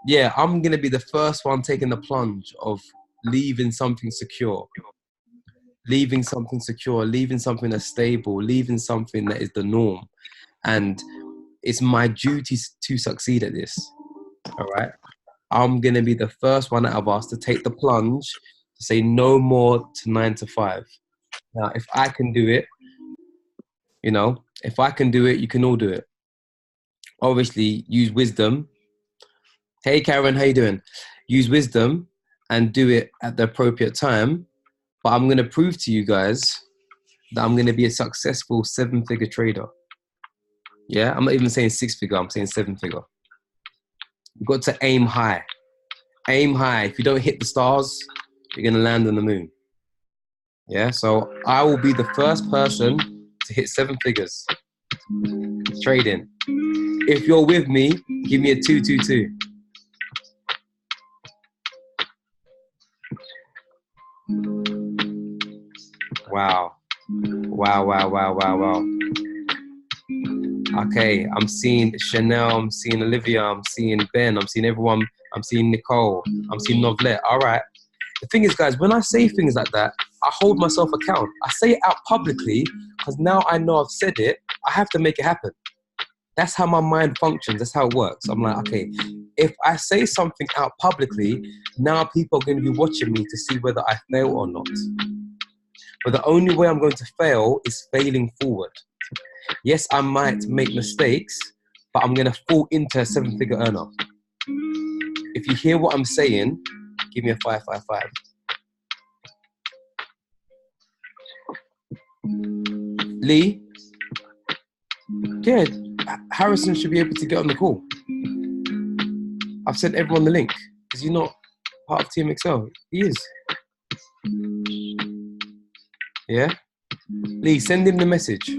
Yeah, I'm gonna be the first one taking the plunge of leaving something secure, leaving something that's stable, leaving something that is the norm. And it's my duty to succeed at this. All right. I'm going to be the first one out of us to take the plunge, to say no more to 9 to 5. Now, if I can do it, if I can do it, you can all do it. Obviously, use wisdom. Hey, Karen, how you doing? Use wisdom and do it at the appropriate time. But I'm going to prove to you guys that I'm going to be a successful 7-figure trader. Yeah, I'm not even saying 6-figure, I'm saying 7-figure. You've got to aim high. Aim high. If you don't hit the stars, you're going to land on the moon. Yeah, so I will be the first person to hit 7 figures trading. If you're with me, give me a 222. Wow. Wow. Okay, I'm seeing Chanel, I'm seeing Olivia, I'm seeing Ben, I'm seeing everyone, I'm seeing Nicole, I'm seeing Novlet. All right. The thing is, guys, when I say things like that, I hold myself account. I say it out publicly because now I know I've said it. I have to make it happen. That's how my mind functions. That's how it works. I'm like, okay, if I say something out publicly, now people are going to be watching me to see whether I fail or not. But the only way I'm going to fail is failing forward. Yes, I might make mistakes, but I'm going to fall into a 7-figure earner. If you hear what I'm saying, give me a 555. Lee, yeah, Harrison should be able to get on the call. I've sent everyone the link. Is he not part of TMXL? He is. Yeah? Lee, send him the message.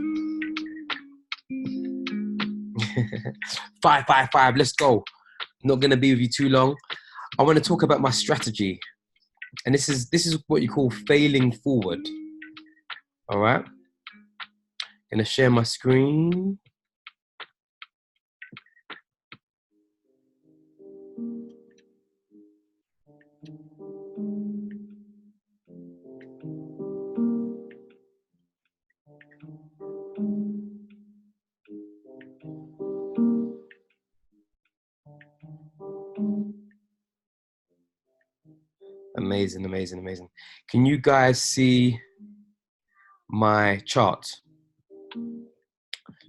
555, let's go. Not going to be with you too long. I want to talk about my strategy. And this is what you call failing forward. All right? Going to share my screen. Amazing. Can you guys see my chart?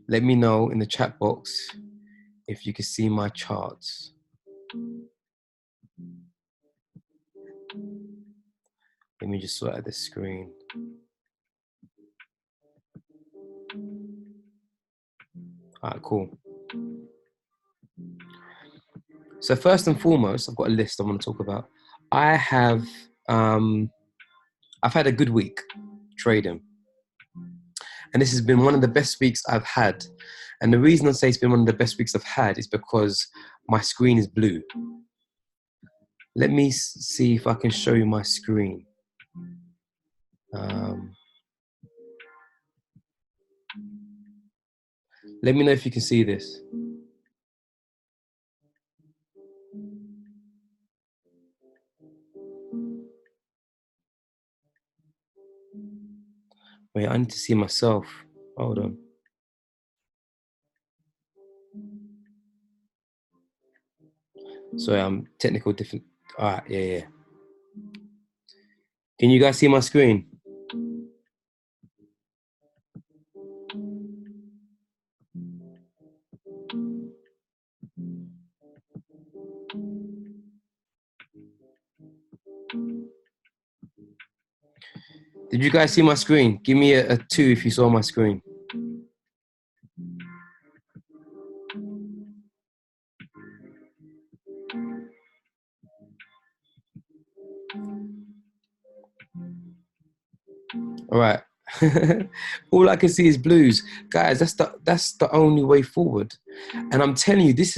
Let me know in the chat box if you can see my charts. Let me just sort out the screen. All right, cool. So first and foremost, I've got a list I want to talk about. I've had a good week trading. And this has been one of the best weeks I've had. And the reason I say it's been one of the best weeks I've had is because my screen is blue. Let me see if I can show you my screen. Let me know if you can see this. Wait, I need to see myself. Hold on. Sorry, I'm technical different. All right, yeah. Can you guys see my screen? Did you guys see my screen? Give me a 2 if you saw my screen. All right. All I can see is blues. Guys, that's the only way forward. And I'm telling you, this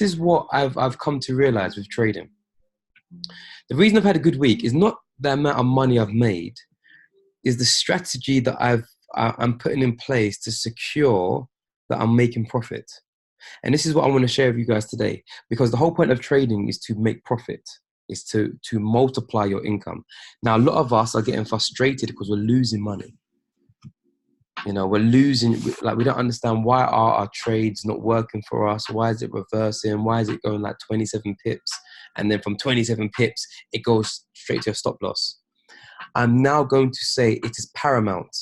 is what I've come to realize with trading. The reason I've had a good week is not the amount of money I've made, is the strategy that I'm putting in place to secure that I'm making profit. And this is what I want to share with you guys today, because the whole point of trading is to make profit, is to multiply your income. Now, a lot of us are getting frustrated because we're losing money. You know, we're losing, like, we don't understand why are our trades not working for us? Why is it reversing? Why is it going like 27 pips? And then from 27 pips, it goes straight to a stop loss. I'm now going to say it is paramount.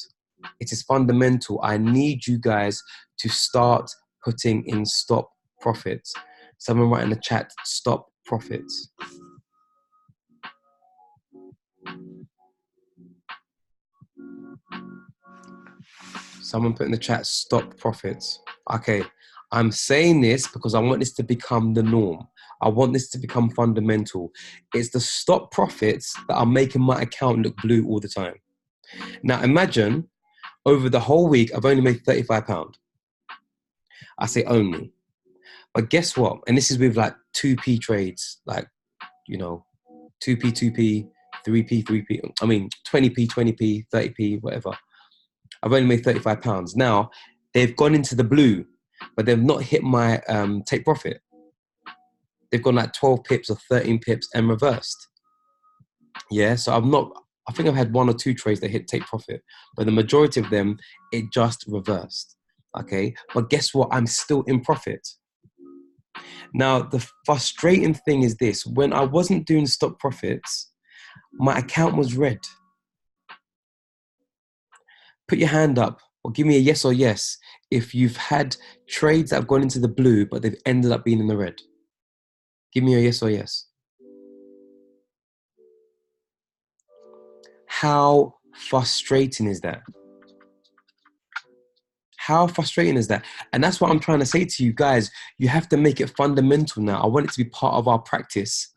It is fundamental. I need you guys to start putting in stop profits. Someone write in the chat, stop profits. Someone put in the chat, stop profits. Okay, I'm saying this because I want this to become the norm. I want this to become fundamental. It's the stop profits that are making my account look blue all the time. Now imagine over the whole week, I've only made £35. I say only. But guess what? And this is with like 2p trades, like, you know, 2p, 2p, 3p, 3p. I mean, 20p, 20p, 30p, whatever. I've only made £35. Now, they've gone into the blue, but they've not hit my take profit. They've gone like 12 pips or 13 pips and reversed. Yeah, so I think I've had 1 or 2 trades that hit take profit, but the majority of them, it just reversed. Okay, but guess what? I'm still in profit. Now, the frustrating thing is this: when I wasn't doing stop profits, my account was red. Put your hand up or give me a yes or yes if you've had trades that have gone into the blue, but they've ended up being in the red. Give me a yes or yes. How frustrating is that? How frustrating is that? And that's what I'm trying to say to you guys. You have to make it fundamental now. I want it to be part of our practice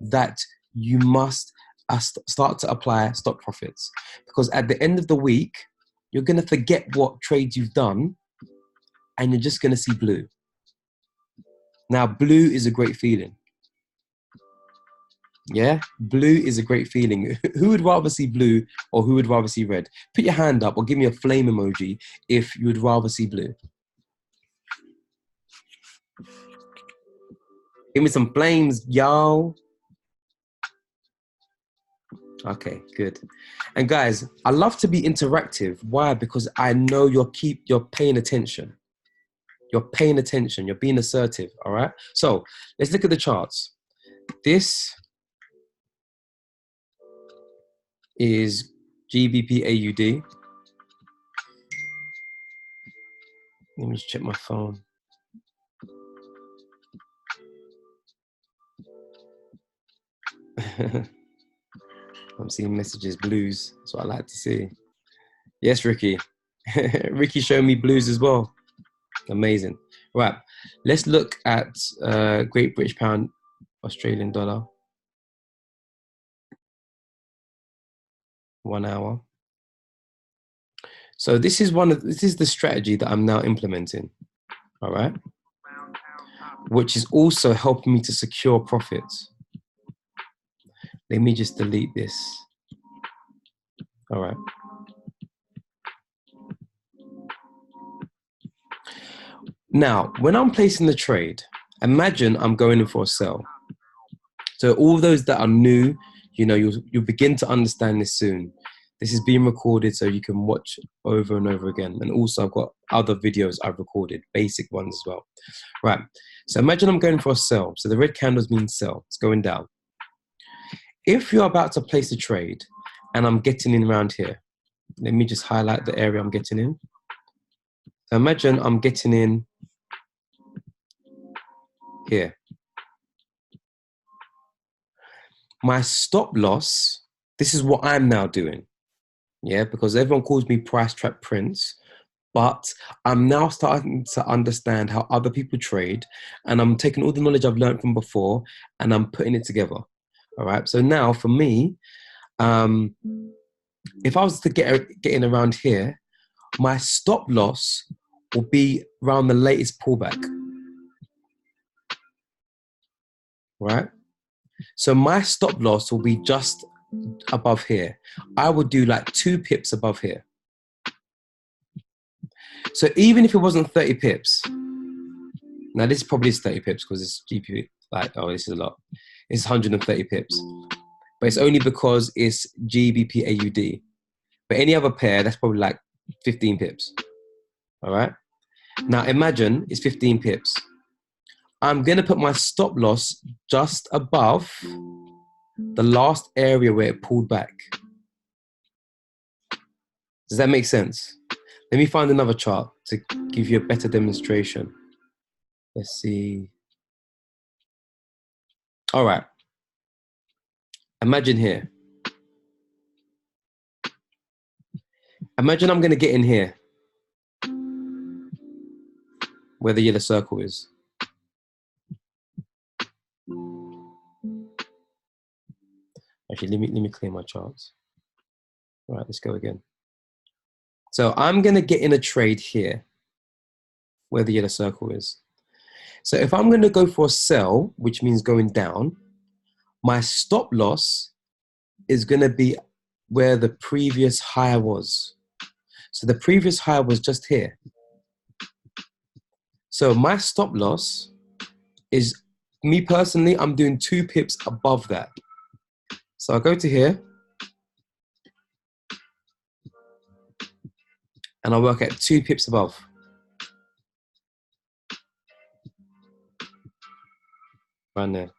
that you must start to apply stop profits. Because at the end of the week, you're going to forget what trades you've done and you're just going to see blue. Now, blue is a great feeling. Yeah, blue is a great feeling. Who would rather see blue or who would rather see red? Put your hand up or give me a flame emoji if you would rather see blue. Give me some flames, y'all. Okay, good. And guys, I love to be interactive. Why? Because I know you're paying attention. You're paying attention. You're being assertive. All right. So let's look at the charts. This is GBP AUD. Let me just check my phone. I'm seeing messages, blues. That's what I like to see. Yes, Ricky. Ricky showed me blues as well. Amazing. Right. Let's look at Great British Pound, Australian dollar. 1 hour. So this is the strategy that I'm now implementing. All right. Which is also helping me to secure profits. Let me just delete this. All right. Now, when I'm placing the trade, imagine I'm going in for a sell. So all those that are new, you know, you'll begin to understand this soon. This is being recorded so you can watch over and over again. And also I've got other videos I've recorded, basic ones as well. Right, so imagine I'm going for a sell. So the red candles mean sell, it's going down. If you're about to place a trade and I'm getting in around here, let me just highlight the area I'm getting in. So imagine I'm getting in here. My stop loss, this is what I'm now doing. Yeah, because everyone calls me Price Trap Prince, but I'm now starting to understand how other people trade, and I'm taking all the knowledge I've learned from before and I'm putting it together. All right. So now for me, if I was to get in around here, my stop loss will be around the latest pullback. Right. So my stop loss will be just above here. I would do like 2 pips above here. So even if it wasn't 30 pips, Now this probably is 30 pips because it's GP, like, oh, this is a lot. It's 130 pips. But it's only because it's GBP AUD. But any other pair, that's probably like 15 pips. All right? Now imagine it's 15 pips. I'm going to put my stop loss just above the last area where it pulled back. Does that make sense? Let me find another chart to give you a better demonstration. Let's see. All right. Imagine here. Imagine I'm going to get in here where the yellow circle is. Actually, let me clear my charts. All right, let's go again. So I'm going to get in a trade here where the yellow circle is. So if I'm going to go for a sell, which means going down, my stop loss is going to be where the previous high was. So the previous high was just here. So my stop loss is, me personally, I'm doing 2 pips above that. So I'll go to here and I'll work at 2 pips above. Right there.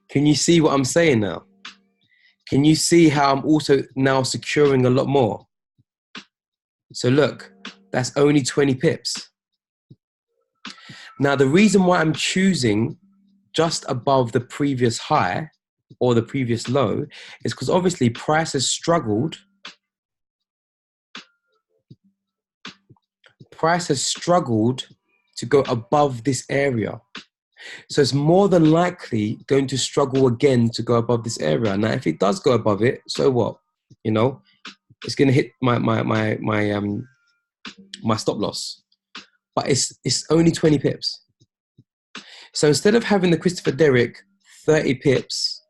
Can you see what I'm saying now? Can you see how I'm also now securing a lot more? So look, that's only 20 pips. Now, the reason why I'm choosing just above the previous high or the previous low is because obviously price has struggled. Price has struggled to go above this area. So it's more than likely going to struggle again to go above this area. Now, if it does go above it, so what? You know, it's going to hit my stop loss. But it's only 20 pips. So instead of having the Christopher Derrick 30 pips,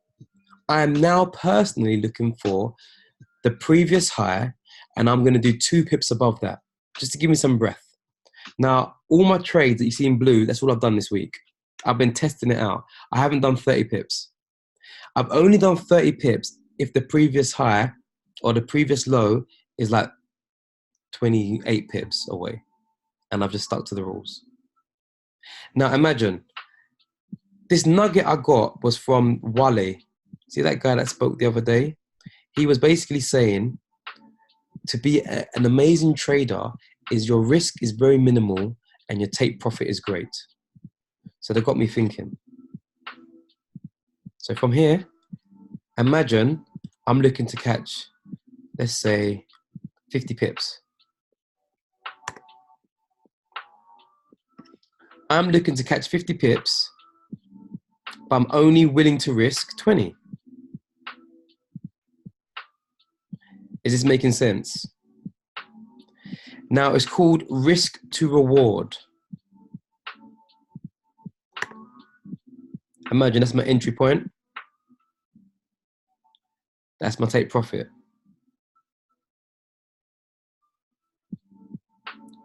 I am now personally looking for the previous high, and I'm going to do 2 pips above that, just to give me some breath. Now, all my trades that you see in blue, that's all I've done this week. I've been testing it out. I haven't done 30 pips. I've only done 30 pips if the previous high or the previous low is like 28 pips away. And I've just stuck to the rules. Now imagine, this nugget I got was from Wale. See that guy that spoke the other day? He was basically saying to be an amazing trader is your risk is very minimal and your take profit is great. So that got me thinking. So from here, imagine I'm looking to catch, let's say, 50 pips. I'm looking to catch 50 pips, but I'm only willing to risk 20. Is this making sense? Now it's called risk to reward. Imagine that's my entry point. That's my take profit.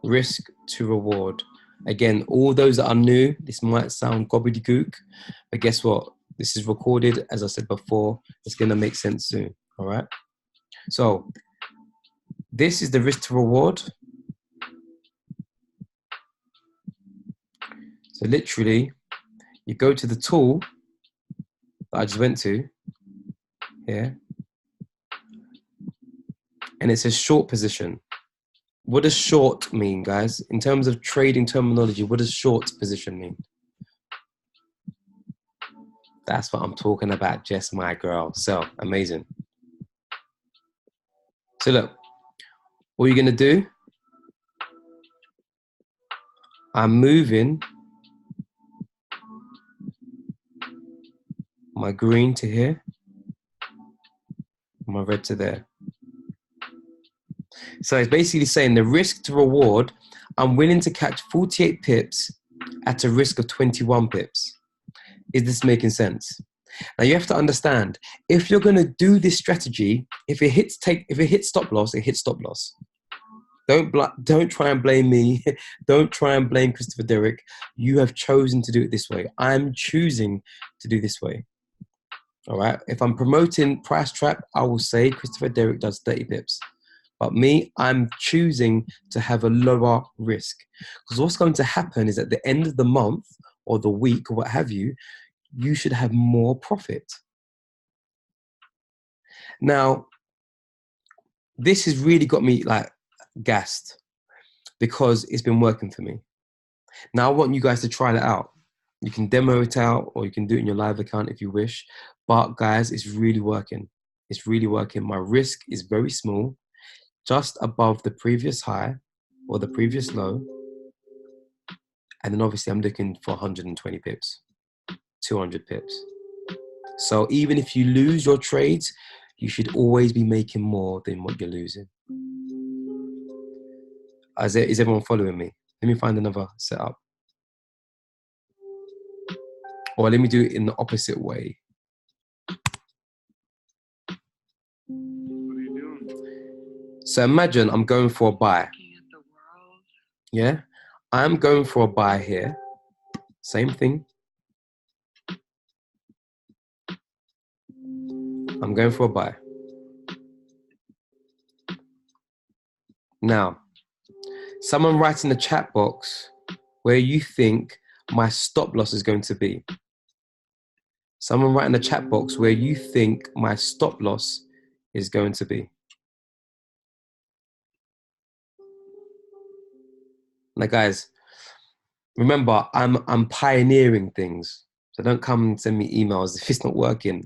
Risk to reward. Again, all those that are new, this might sound gobbledygook, but guess what? This is recorded, as I said before, it's going to make sense soon, all right? So this is the risk to reward. So literally, you go to the tool that I just went to here, and it says short position. What does short mean, guys? In terms of trading terminology, what does short position mean? That's what I'm talking about, Jess, my girl. So amazing. So look, what you're gonna do, I'm moving my green to here, my red to there. So it's basically saying the risk to reward, I'm willing to catch 48 pips at a risk of 21 pips. Is this making sense? Now you have to understand, if you're going to do this strategy, if it hits stop loss, it hits stop loss. Don't try and blame me. Don't try and blame Christopher Derrick. You have chosen to do it this way. I'm choosing to do this way. All right. If I'm promoting price trap, I will say Christopher Derrick does 30 pips. But me, I'm choosing to have a lower risk. Because what's going to happen is at the end of the month or the week or what have you, you should have more profit. Now, this has really got me like gassed because it's been working for me. Now I want you guys to try that out. You can demo it out or you can do it in your live account if you wish. But guys, it's really working. It's really working. My risk is very small, just above the previous high or the previous low. And then obviously I'm looking for 120 pips, 200 pips. So even if you lose your trades, you should always be making more than what you're losing. Is everyone following me? Let me find another setup. Or let me do it in the opposite way. What are you doing? So imagine I'm going for a buy. Yeah? I'm going for a buy here. Same thing. I'm going for a buy. Now, someone write in the chat box where you think my stop loss is going to be. Someone write in the chat box where you think my stop loss is going to be. Now, guys, remember, I'm pioneering things. So don't come and send me emails if it's not working.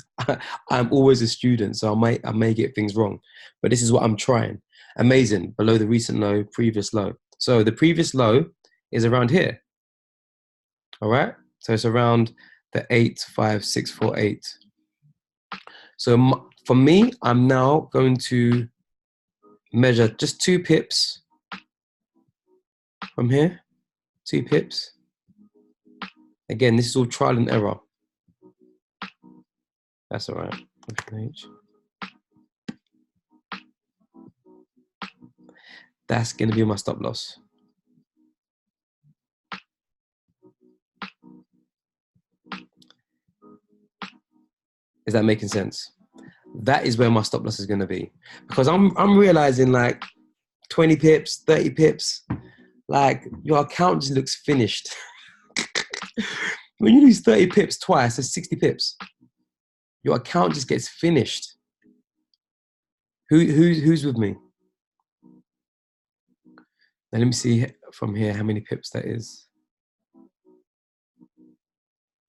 I'm always a student, so I may get things wrong. But this is what I'm trying. Amazing. Below the recent low, previous low. So the previous low is around here. All right? So it's around the 85648. So for me, I'm now going to measure just 2 pips from here. 2 pips. Again, this is all trial and error. That's all right. That's going to be my stop loss. Is that making sense? That is where my stop loss is going to be. Because I'm realizing like 20 pips, 30 pips, like your account just looks finished. When you lose 30 pips twice, that's 60 pips. Your account just gets finished. Who's with me? Now let me see from here how many pips that is.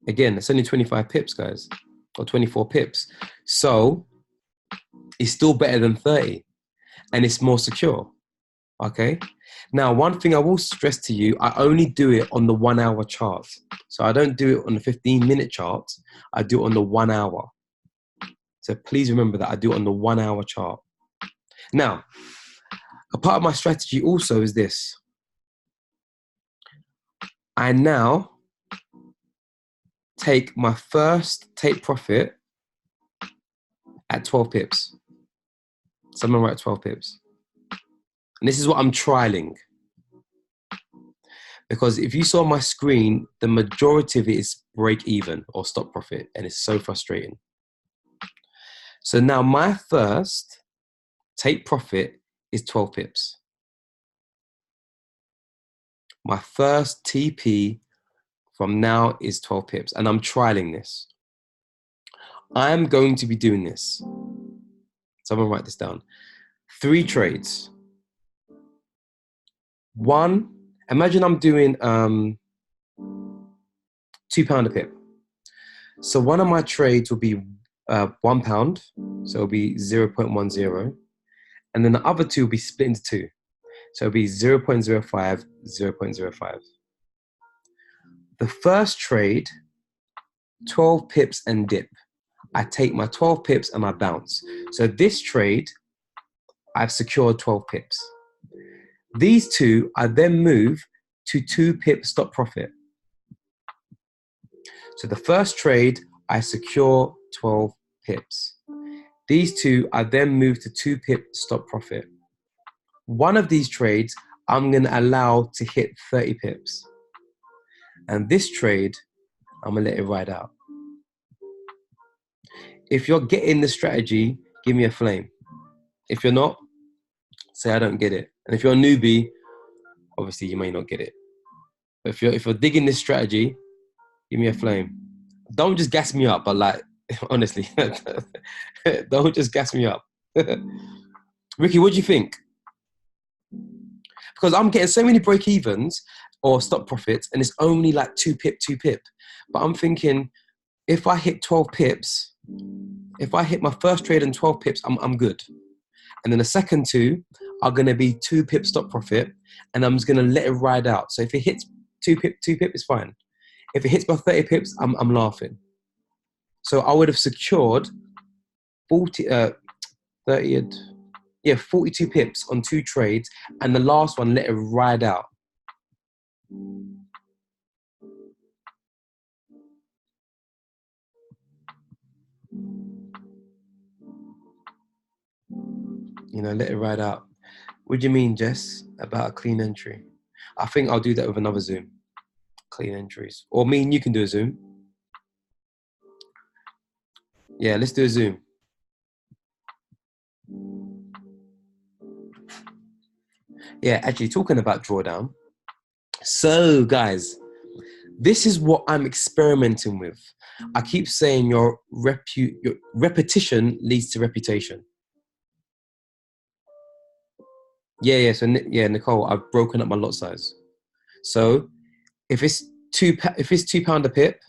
Again, it's only 25 pips, guys, or 24 pips. So it's still better than 30 and it's more secure, okay? Now, one thing I will stress to you, I only do it on the 1 hour chart. So I don't do it on the 15-minute chart. I do it on the 1 hour. So please remember that I do it on the 1 hour chart. Now, a part of my strategy also is this. I now take my first take profit at 12 pips. Someone write 12 pips. And this is what I'm trialing. Because if you saw my screen, the majority of it is break even or stop profit. And it's so frustrating. So now my first take profit is 12 pips. My first TP from now is 12 pips. And I'm trialing this. I'm going to be doing this. Someone write this down. 3 trades. 1, imagine I'm doing £2 a pip. So one of my trades will be £1, so it'll be 0.10. And then the other 2 will be split into 2. So it'll be 0.05, 0.05. The first trade, 12 pips and dip. I take my 12 pips and I bounce. So this trade, I've secured 12 pips. These 2, I then move to 2 pip stop profit. So the first trade, I secure 12 pips. These two, I then move to 2 pip stop profit. One of these trades, I'm going to allow to hit 30 pips. And this trade, I'm going to let it ride out. If you're getting the strategy, give me a flame. If you're not, say I don't get it. And if you're a newbie, obviously you may not get it. But if you're digging this strategy, give me a flame. Don't just gas me up, but like, honestly, don't just gas me up. Ricky, what do you think? Because I'm getting so many break evens or stop profits, and it's only like 2 pip. But I'm thinking, if I hit 12 pips, if I hit my first trade in 12 pips, I'm good. And then the second two are going to be 2 pip stop profit, and I'm just going to let it ride out. So if it hits 2 pip, it's fine. If it hits by 30 pips, I'm laughing. So I would have secured 42 pips on 2 trades, and the last one, let it ride out. You know, let it ride out. What do you mean, Jess, about a clean entry? I think I'll do that with another Zoom. Clean entries. Or me and you can do a Zoom. Yeah, let's do a Zoom. Yeah, actually, talking about drawdown. So, guys, this is what I'm experimenting with. I keep saying your repetition leads to reputation. Yeah. So, yeah, Nicole, I've broken up my lot size. So, if it's £2 a pip,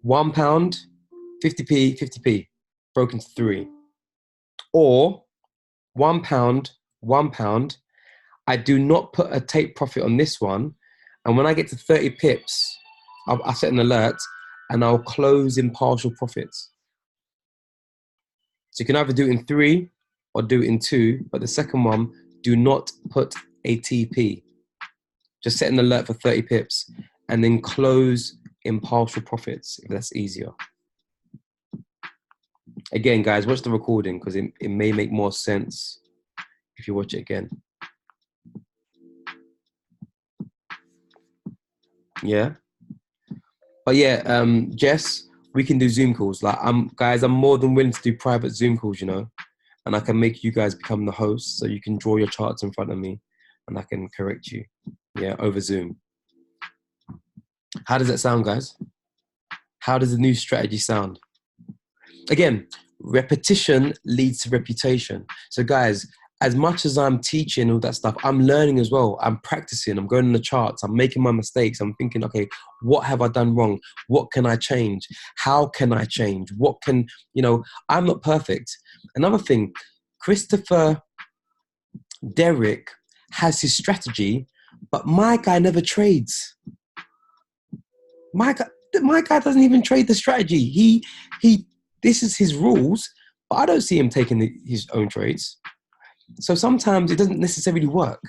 £1, 50p, broken to 3. Or £1, £1. I do not put a take profit on this one. And when I get to 30 pips, I set an alert and I'll close in partial profits. So you can either do it in 3 or do it in 2, but the second one, do not put a TP. Just set an alert for 30 pips and then close in partial profits if that's easier. Again, guys, watch the recording because it may make more sense if you watch it again. Yeah. But yeah, Jess, we can do Zoom calls. Like, guys, I'm more than willing to do private Zoom calls, you know, and I can make you guys become the hosts so you can draw your charts in front of me and I can correct you. Yeah, over Zoom. How does that sound, guys? How does the new strategy sound? Again, repetition leads to reputation. So guys, as much as I'm teaching all that stuff, I'm learning as well. I'm practicing, I'm going on the charts, I'm making my mistakes. I'm thinking, okay, what have I done wrong? What can I change? How can I change? What can, you know, I'm not perfect. Another thing, Christopher Derrick has his strategy, but my guy never trades. My guy doesn't even trade the strategy. This is his rules, but I don't see him taking his own trades. So sometimes it doesn't necessarily work.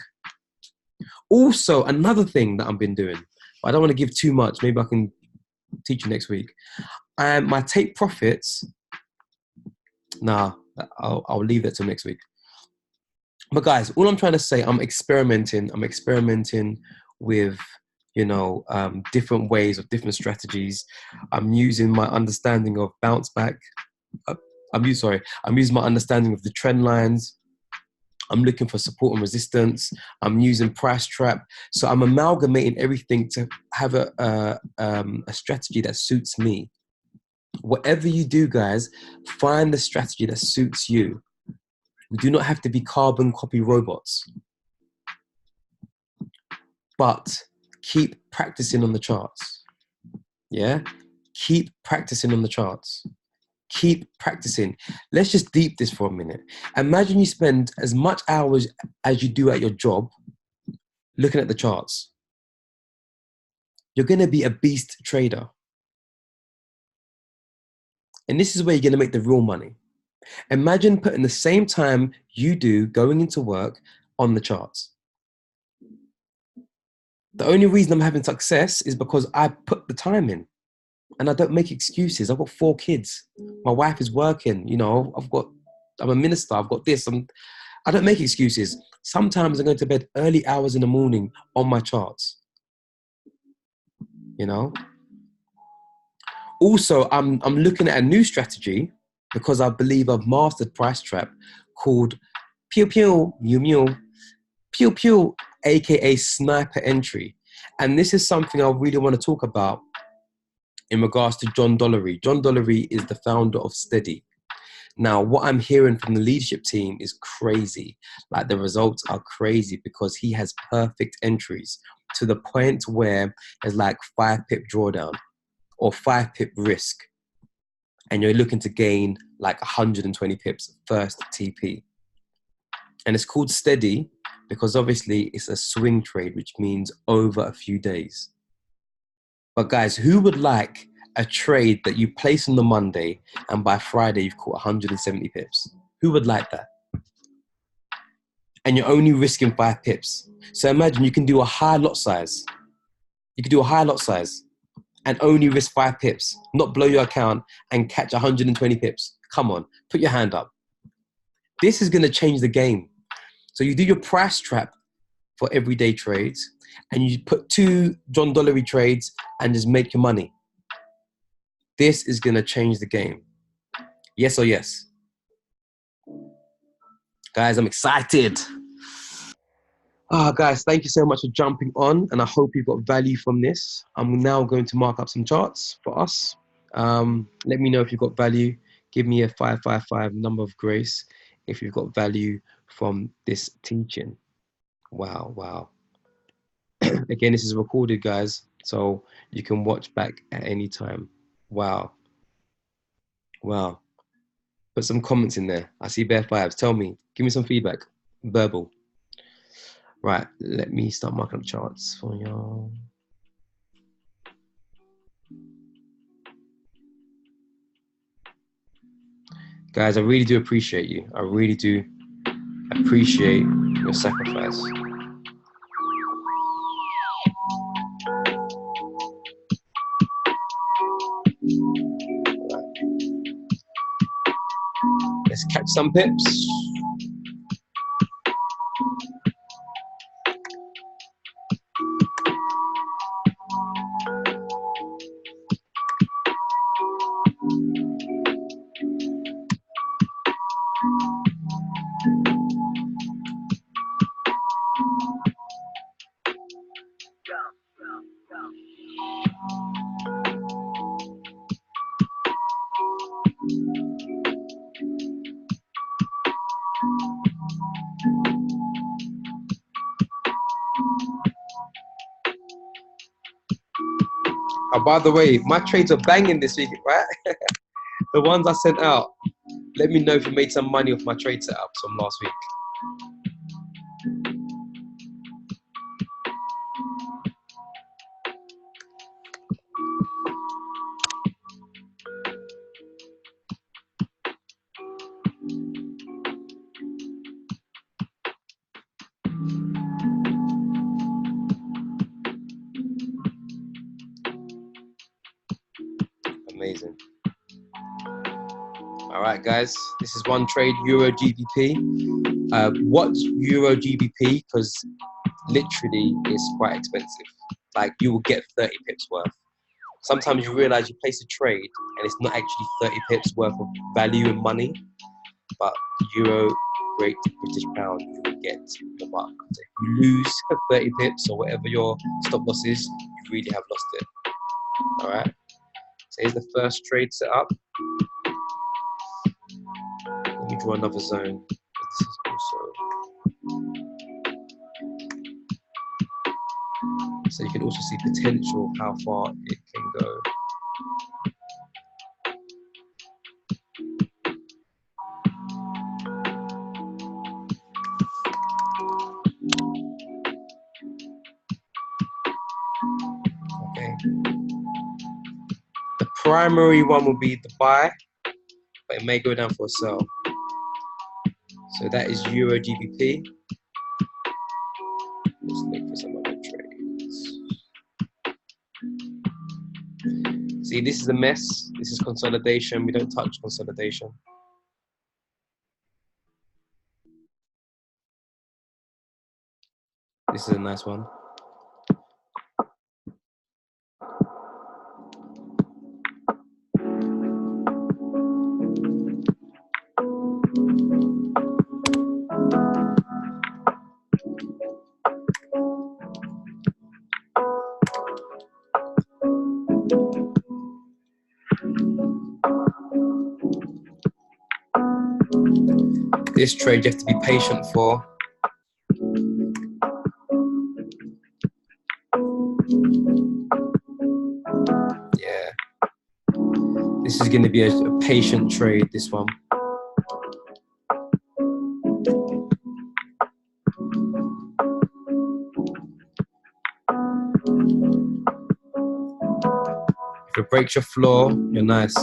Also, another thing that I've been doing, but I don't want to give too much. Maybe I can teach you next week. My take profits, I'll leave that till next week. But guys, all I'm trying to say, I'm experimenting with, you know, different ways of different strategies. I'm using my understanding of bounce back. I'm using my understanding of the trend lines. I'm looking for support and resistance. I'm using price trap. So I'm amalgamating everything to have a strategy that suits me. Whatever you do, guys, find the strategy that suits you. We do not have to be carbon copy robots. But keep practicing on the charts. Yeah? Keep practicing on the charts. Keep practicing. Let's just deep this for a minute. Imagine you spend as much hours as you do at your job looking at the charts. You're going to be a beast trader. And this is where you're going to make the real money. Imagine putting the same time you do going into work on the charts. The only reason I'm having success is because I put the time in. And I don't make excuses. I've got 4 kids. My wife is working. You know, I'm a minister. I've got this. I don't make excuses. Sometimes I'm going to bed early hours in the morning on my charts. You know. Also, I'm looking at a new strategy because I believe I've mastered Price Trap called Pew Pew Mew Mew Pew Pew, aka sniper entry. And this is something I really want to talk about in regards to John Dollery. John Dollery is the founder of Steady. Now, what I'm hearing from the leadership team is crazy. Like, the results are crazy because he has perfect entries to the point where there's like 5 pip drawdown or 5 pip risk. And you're looking to gain like 120 pips first TP. And it's called Steady because obviously it's a swing trade, which means over a few days. But guys, who would like a trade that you place on the Monday and by Friday you've caught 170 pips? Who would like that? And you're only risking 5 pips. So imagine you can do a high lot size. You can do a high lot size and only risk 5 pips, not blow your account and catch 120 pips. Come on, put your hand up. This is going to change the game. So you do your Price Trap for everyday trades and you put 2 John Dollery trades and just make your money. This is going to change the game. Yes or yes? Guys, I'm excited. Guys, thank you so much for jumping on, and I hope you got value from this. I'm now going to mark up some charts for us. Let me know if you got value. Give me a 555 number of grace if you've got value from this teaching. Wow, wow. Again, this is recorded, guys, so you can watch back at any time. Wow. Wow. Put some comments in there. I see bare 5s. Tell me. Give me some feedback. Verbal. Right. Let me start marking up charts for y'all. Guys, I really do appreciate you. I really do appreciate your sacrifice. Let's catch some pips. Oh, by the way, my trades are banging this week, right? The ones I sent out. Let me know if you made some money off my trade setups from last week. Amazing. All right, guys, this is one trade, Euro GBP. What's Euro GBP? Because literally it's quite expensive. Like, you will get 30 pips worth. Sometimes you realize you place a trade and it's not actually 30 pips worth of value and money, but Euro, Great British Pound, you will get the buck. So if you lose 30 pips or whatever your stop loss is, you really have lost it. All right. So here's the first trade set up. Let me draw another zone. This is also, so you can also see potential how far it can go. Okay. The primary one will be the buy, but it may go down for a sell. So that is Euro GBP. Let's look for some other trades. See, this is a mess. This is consolidation. We don't touch consolidation. This is a nice one. This trade you have to be patient for. Yeah. This is going to be a patient trade, this one. If it breaks your floor, you're nice.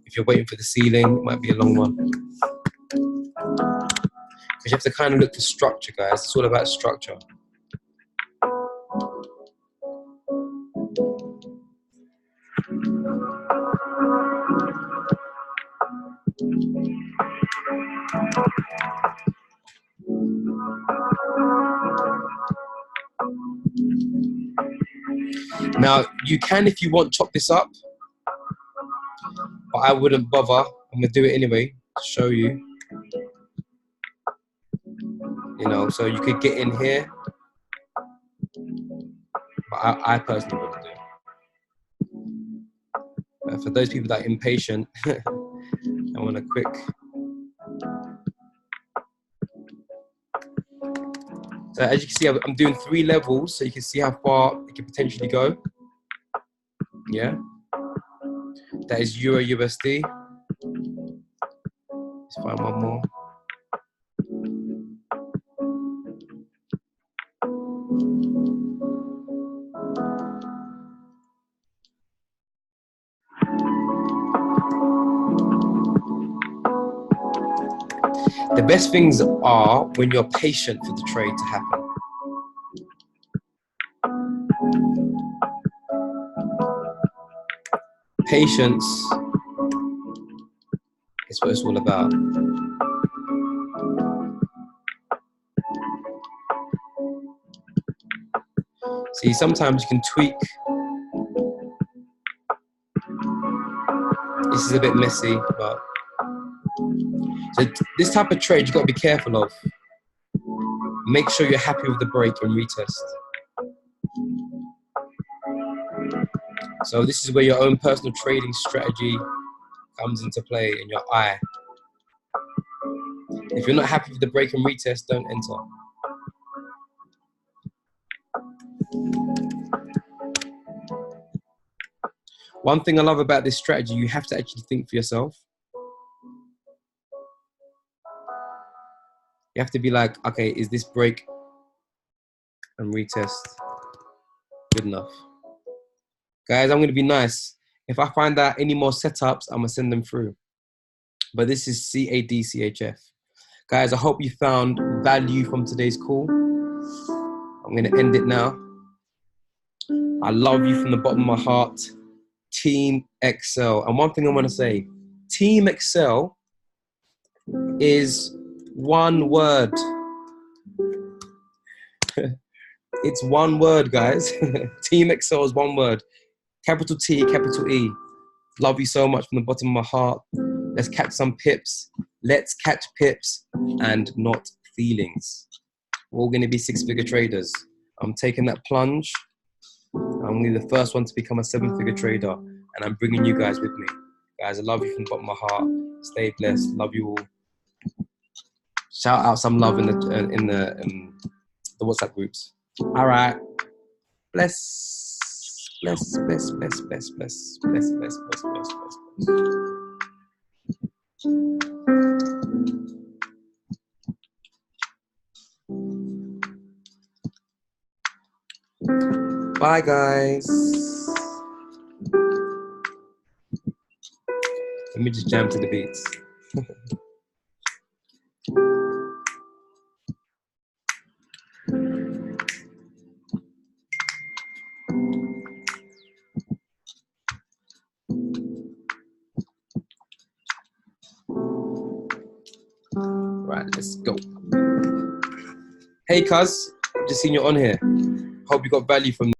If you're waiting for the ceiling, it might be a long one. Because you have to kind of look for structure, guys. It's all about structure. Now, you can, if you want, chop this up. But I wouldn't bother. I'm going to do it anyway to show you. You know, so you could get in here. But I personally wouldn't do it. For those people that are impatient, I want a quick. So as you can see, I'm doing 3 levels, so you can see how far it can potentially go. Yeah. That is Euro USD. Let's find one more. The best things are when you're patient for the trade to happen. Patience is what it's all about. See, sometimes you can tweak. This is a bit messy, but so this type of trade you've got to be careful of. Make sure you're happy with the break and retest. So this is where your own personal trading strategy comes into play in your eye. If you're not happy with the break and retest, don't enter. One thing I love about this strategy, you have to actually think for yourself. You have to be like, okay, is this break and retest good enough? Guys, I'm going to be nice. If I find out any more setups, I'm going to send them through. But this is CADCHF. Guys, I hope you found value from today's call. I'm going to end it now. I love you from the bottom of my heart. Team Excel. And one thing I want to say, Team Excel is one word. It's one word, guys. Team Excel is one word. Capital T, capital E. Love you so much from the bottom of my heart. Let's catch some pips. Let's catch pips and not feelings. We're all going to be 6-figure traders. I'm taking that plunge. I'm going to be the first one to become a 7-figure trader. And I'm bringing you guys with me. Guys, I love you from the bottom of my heart. Stay blessed. Love you all. Shout out some love in the WhatsApp groups. All right. Bless. Bless, bless, bless, bless, bless, bless, bless, bless, bless, bless, bless. Bye, guys. Let me just jam to the beats. Right, let's go. Hey, cuz, just seen you on here. Hope you got value from